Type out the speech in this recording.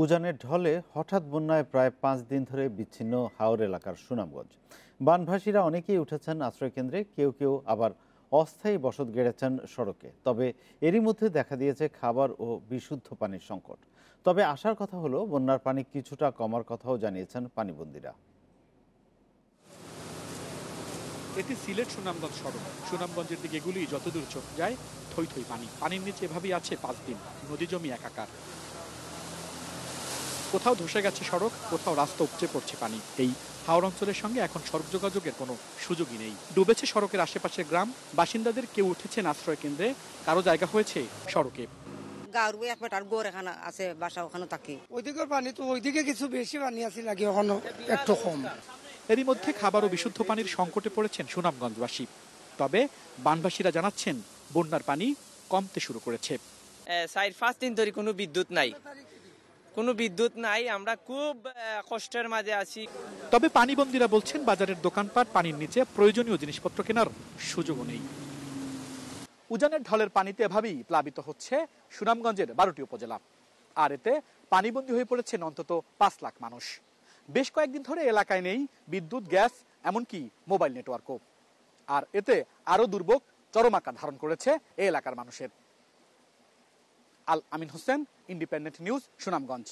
উজানের ঢলে হঠাৎ বন্যায় প্রায় 5 দিন ধরে বিচ্ছিন্ন হাওর এলাকার সুনামগঞ্জ। বানভাসীরা অনেকেই উঠেছেন আশ্রয়কেন্দ্রে, কেউ কেউ আবার অস্থায়ী বসত গেড়েছেন সড়কে। তবে এরই মধ্যে দেখা দিয়েছে খাবার ও বিশুদ্ধ পানির সংকট। তবে আশার কথা হলো বন্যার পানি কিছুটা কমার কথাও জানিয়েছেন পানিবন্দীরা। এটি সিলেট সুনামগঞ্জ সড়ক। সুনামগঞ্জের দিকে এগুলি যতদূর চোখ যায় থই থই পানি। পানির নিচে এভাবেই আছে 5 দিন, নদী জমি একাকার। কোথাও ধসে গেছে সড়ক, কোথাও রাস্তা উপচে পড়ছে পানি। এই হাওর অঞ্চলের সঙ্গে এখন সড়ক যোগাযোগের কোনো সুযোগই নেই। ডুবেছে সড়কের আশেপাশের গ্রাম। বাসিন্দাদের কেউ উঠেছেন আশ্রয় কেন্দ্রে, কারো জায়গা হয়েছে সড়কে। আছে বাসা ওখানে থাকে। ওইদিকে পানি তো ওইদিকে কিছু বেশি পানি আছে, লাগে ওখানে একটু কম। এরই মধ্যে খাবার ও বিশুদ্ধ পানির সংকটে পড়েছেন সুনামগঞ্জবাসী। তবে বানবাসীরা জানাচ্ছেন বন্যার পানি কমতে শুরু করেছে। 4-5 দিন ধরে কোনো বিদ্যুৎ নাই, আমরা খুব কষ্টের মাঝে আছি। তবে পানিবন্দীরা বলছেন বাজারের দোকানপাট পানির নিচে, প্রয়োজনীয় জিনিসপত্র কেনার সুযোগও নেই। উজানের ঢলের পানিতে এভাবেই প্লাবিত হচ্ছে সুনামগঞ্জের 12টি উপজেলা। আর এতে পানিবন্দী হয়ে পড়েছেন অন্তত 5 লাখ মানুষ। বেশ কয়েকদিন ধরে এলাকায় নেই বিদ্যুৎ, গ্যাস, এমনকি মোবাইল নেটওয়ার্কও। আর এতে আরো দুর্ভোগ চরম আকার ধারণ করেছে এই এলাকার মানুষের। আল আমিন হোসেন, ইন্ডিপেন্ডেন্ট নিউজ, সুনামগঞ্জ।